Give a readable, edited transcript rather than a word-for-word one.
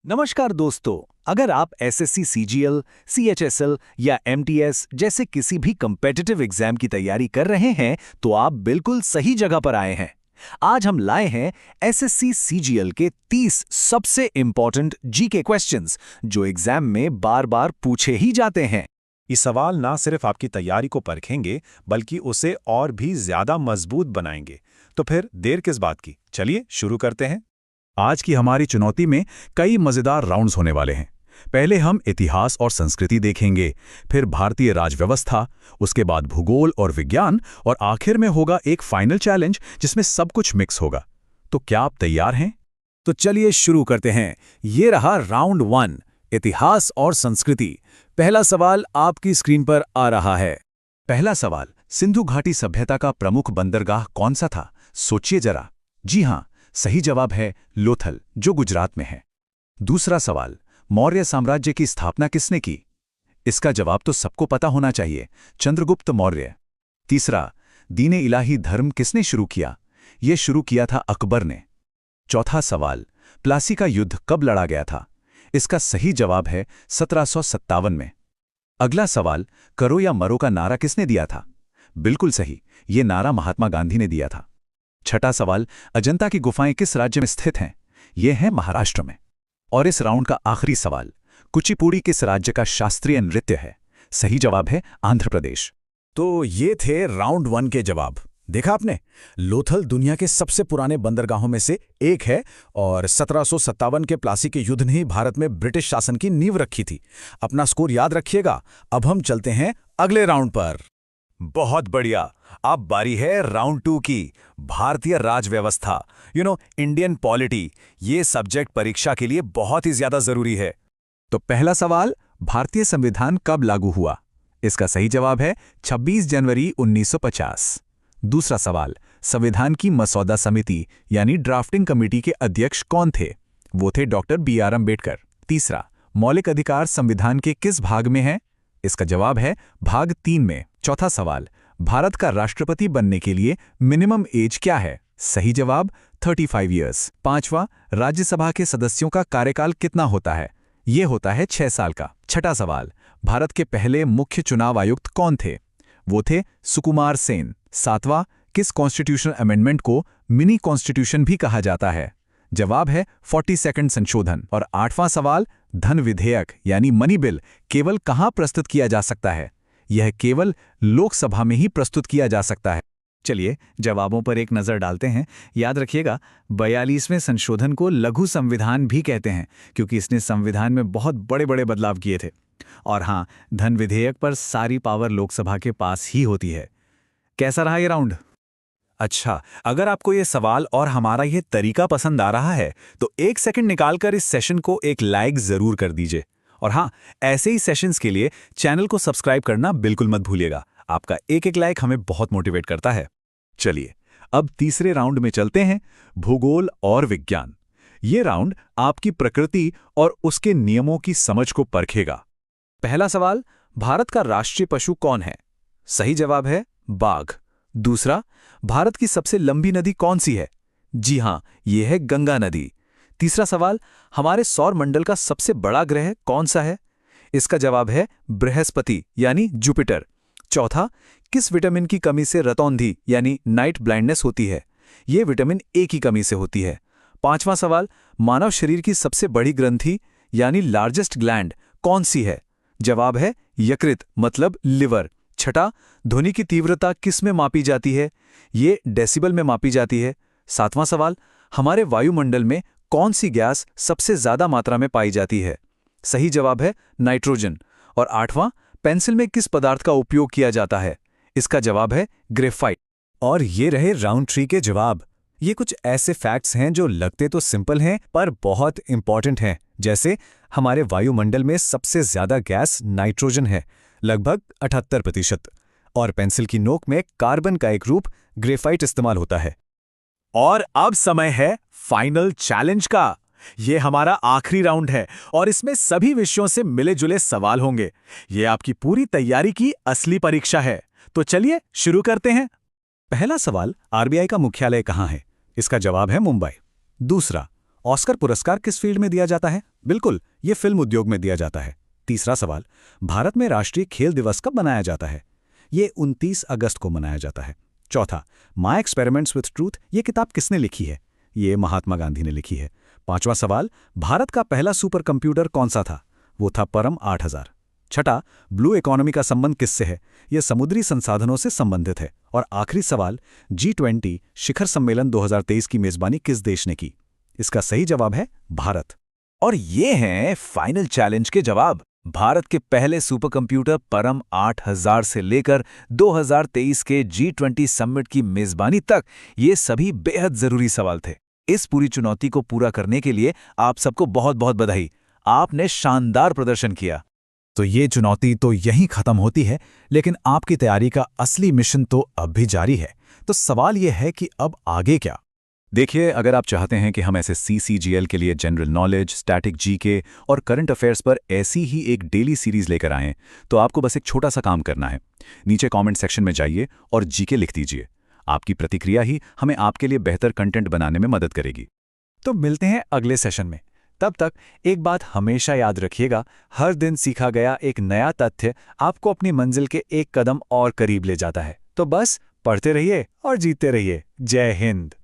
नमस्कार दोस्तों। अगर आप एसएससी सीजीएल, सीएचएसएल या एमटीएस जैसे किसी भी कम्पेटिटिव एग्जाम की तैयारी कर रहे हैं तो आप बिल्कुल सही जगह पर आए हैं। आज हम लाए हैं एसएससी सीजीएल के 30 सबसे इंपॉर्टेंट जीके क्वेश्चंस जो एग्जाम में बार बार पूछे ही जाते हैं। ये सवाल ना सिर्फ आपकी तैयारी को परखेंगे बल्कि उसे और भी ज्यादा मजबूत बनाएंगे। तो फिर देर किस बात की, चलिए शुरू करते हैं। आज की हमारी चुनौती में कई मजेदार राउंड्स होने वाले हैं। पहले हम इतिहास और संस्कृति देखेंगे, फिर भारतीय राजव्यवस्था, उसके बाद भूगोल और विज्ञान, और आखिर में होगा एक फाइनल चैलेंज जिसमें सब कुछ मिक्स होगा। तो क्या आप तैयार हैं? तो चलिए शुरू करते हैं। ये रहा राउंड 1, इतिहास और संस्कृति। पहला सवाल आपकी स्क्रीन पर आ रहा है। पहला सवाल, सिंधु घाटी सभ्यता का प्रमुख बंदरगाह कौन सा था? सोचिए जरा। जी हां, सही जवाब है लोथल, जो गुजरात में है। दूसरा सवाल, मौर्य साम्राज्य की स्थापना किसने की? इसका जवाब तो सबको पता होना चाहिए, चंद्रगुप्त मौर्य। तीसरा, दीन-ए इलाही धर्म किसने शुरू किया? यह शुरू किया था अकबर ने। चौथा सवाल, प्लासी का युद्ध कब लड़ा गया था? इसका सही जवाब है 1757 में। अगला सवाल, करो या मरो का नारा किसने दिया था? बिल्कुल सही, ये नारा महात्मा गांधी ने दिया था। छठा सवाल, अजंता की गुफाएं किस राज्य में स्थित हैं? ये है महाराष्ट्र में। और इस राउंड का आखिरी सवाल, कुचिपुड़ी किस राज्य का शास्त्रीय नृत्य है? सही जवाब है आंध्र प्रदेश। तो ये थे राउंड 1 के जवाब। देखा आपने, लोथल दुनिया के सबसे पुराने बंदरगाहों में से एक है और 1757 के प्लासी के युद्ध ने ही भारत में ब्रिटिश शासन की नींव रखी थी। अपना स्कोर याद रखिएगा। अब हम चलते हैं अगले राउंड पर। बहुत बढ़िया, अब बारी है राउंड 2 की, भारतीय राजव्यवस्था, इंडियन पॉलिटी। ये सब्जेक्ट परीक्षा के लिए बहुत ही ज्यादा जरूरी है। तो पहला सवाल, भारतीय संविधान कब लागू हुआ? इसका सही जवाब है 26 जनवरी 1950। दूसरा सवाल, संविधान की मसौदा समिति यानी ड्राफ्टिंग कमेटी के अध्यक्ष कौन थे? वो थे डॉक्टर बी.आर. अम्बेडकर। तीसरा, मौलिक अधिकार संविधान के किस भाग में है? इसका जवाब है भाग 3 में। चौथा सवाल, भारत का राष्ट्रपति बनने के लिए मिनिमम एज क्या है? सही जवाब 35 इयर्स। पांचवा, राज्यसभा के सदस्यों का कार्यकाल कितना होता है? ये होता है 6 साल का। छठा सवाल, भारत के पहले मुख्य चुनाव आयुक्त कौन थे? वो थे सुकुमार सेन। सातवां, किस कॉन्स्टिट्यूशन अमेंडमेंट को मिनी कॉन्स्टिट्यूशन भी कहा जाता है? जवाब है 42nd संशोधन। और आठवां सवाल, धन विधेयक यानी मनी बिल केवल कहां प्रस्तुत किया जा सकता है? यह केवल लोकसभा में ही प्रस्तुत किया जा सकता है। चलिए जवाबों पर एक नज़र डालते हैं। याद रखिएगा, 42वें संशोधन को लघु संविधान भी कहते हैं क्योंकि इसने संविधान में बहुत बड़े बड़े बदलाव किए थे। और हाँ, धन विधेयक पर सारी पावर लोकसभा के पास ही होती है। कैसा रहा ये राउंड? अच्छा, अगर आपको ये सवाल और हमारा ये तरीका पसंद आ रहा है तो 1 सेकंड निकालकर इस सेशन को एक लाइक जरूर कर दीजिए। और हाँ, ऐसे ही सेशंस के लिए चैनल को सब्सक्राइब करना बिल्कुल मत भूलिएगा। आपका एक लाइक हमें बहुत मोटिवेट करता है। चलिए अब तीसरे राउंड में चलते हैं, भूगोल और विज्ञान। ये राउंड आपकी प्रकृति और उसके नियमों की समझ को परखेगा। पहला सवाल, भारत का राष्ट्रीय पशु कौन है? सही जवाब है बाघ। दूसरा, भारत की सबसे लंबी नदी कौन सी है? जी हां, यह है गंगा नदी। तीसरा सवाल, हमारे सौर मंडल का सबसे बड़ा ग्रह कौन सा है? इसका जवाब है बृहस्पति यानी जुपिटर। चौथा, किस विटामिन की कमी से रतौंधी यानी नाइट ब्लाइंडनेस होती है? यह विटामिन ए की कमी से होती है। पांचवां सवाल, मानव शरीर की सबसे बड़ी ग्रंथि यानी लार्जेस्ट ग्लैंड कौन सी है? जवाब है यकृत मतलब लिवर। छठा, ध्वनि की तीव्रता किस में मापी जाती है? ये डेसिबल में मापी जाती है। सातवां सवाल, हमारे वायुमंडल में कौन सी गैस सबसे ज्यादा मात्रा में पाई जाती है? सही जवाब है नाइट्रोजन। और आठवां, पेंसिल में किस पदार्थ का उपयोग किया जाता है? इसका जवाब है ग्रेफाइट। और ये रहे राउंड 3 के जवाब। ये कुछ ऐसे फैक्ट्स हैं जो लगते तो सिंपल हैं पर बहुत इंपॉर्टेंट हैं। जैसे हमारे वायुमंडल में सबसे ज्यादा गैस नाइट्रोजन है, लगभग 78%, और पेंसिल की नोक में कार्बन का एक रूप ग्रेफाइट इस्तेमाल होता है। और अब समय है फाइनल चैलेंज का। ये हमारा आखिरी राउंड है और इसमें सभी विषयों से मिले जुले सवाल होंगे। ये आपकी पूरी तैयारी की असली परीक्षा है। तो चलिए शुरू करते हैं। पहला सवाल, आरबीआई का मुख्यालय कहाँ है? इसका जवाब है मुंबई। दूसरा, ऑस्कर पुरस्कार किस फील्ड में दिया जाता है? बिल्कुल, ये फिल्म उद्योग में दिया जाता है। तीसरा सवाल, भारत में राष्ट्रीय खेल दिवस कब मनाया जाता है? ये 29 अगस्त को मनाया जाता है। चौथा, माय एक्सपेरिमेंट्स विथ ट्रूथ ये किताब किसने लिखी है? ये महात्मा गांधी ने लिखी है। पांचवा सवाल, भारत का पहला सुपर कंप्यूटर कौन सा था? वो था परम 8000। छठा, ब्लू इकोनॉमी का संबंध किससे है? यह समुद्री संसाधनों से संबंधित है। और आखिरी सवाल, G20 शिखर सम्मेलन 2023 की मेजबानी किस देश ने की? इसका सही जवाब है भारत। और ये हैं फाइनल चैलेंज के जवाब। भारत के पहले सुपर कंप्यूटर परम 8000 से लेकर 2023 के G20 समिट की मेजबानी तक ये सभी बेहद जरूरी सवाल थे। इस पूरी चुनौती को पूरा करने के लिए आप सबको बहुत बहुत बधाई। आपने शानदार प्रदर्शन किया। तो ये चुनौती तो यहीं खत्म होती है, लेकिन आपकी तैयारी का असली मिशन तो अब भी जारी है। तो सवाल ये है कि अब आगे क्या? देखिए, अगर आप चाहते हैं कि हम ऐसे CCGL के लिए जनरल नॉलेज, स्टैटिक GK और करंट अफेयर्स पर ऐसी ही एक डेली सीरीज लेकर आएं, तो आपको बस एक छोटा सा काम करना है। नीचे कमेंट सेक्शन में जाइए और GK लिख दीजिए। आपकी प्रतिक्रिया ही हमें आपके लिए बेहतर कंटेंट बनाने में मदद करेगी। तो मिलते हैं अगले सेशन में। तब तक एक बात हमेशा याद रखिएगा, हर दिन सीखा गया एक नया तथ्य आपको अपनी मंजिल के एक कदम और करीब ले जाता है। तो बस पढ़ते रहिए और जीतते रहिए। जय हिंद।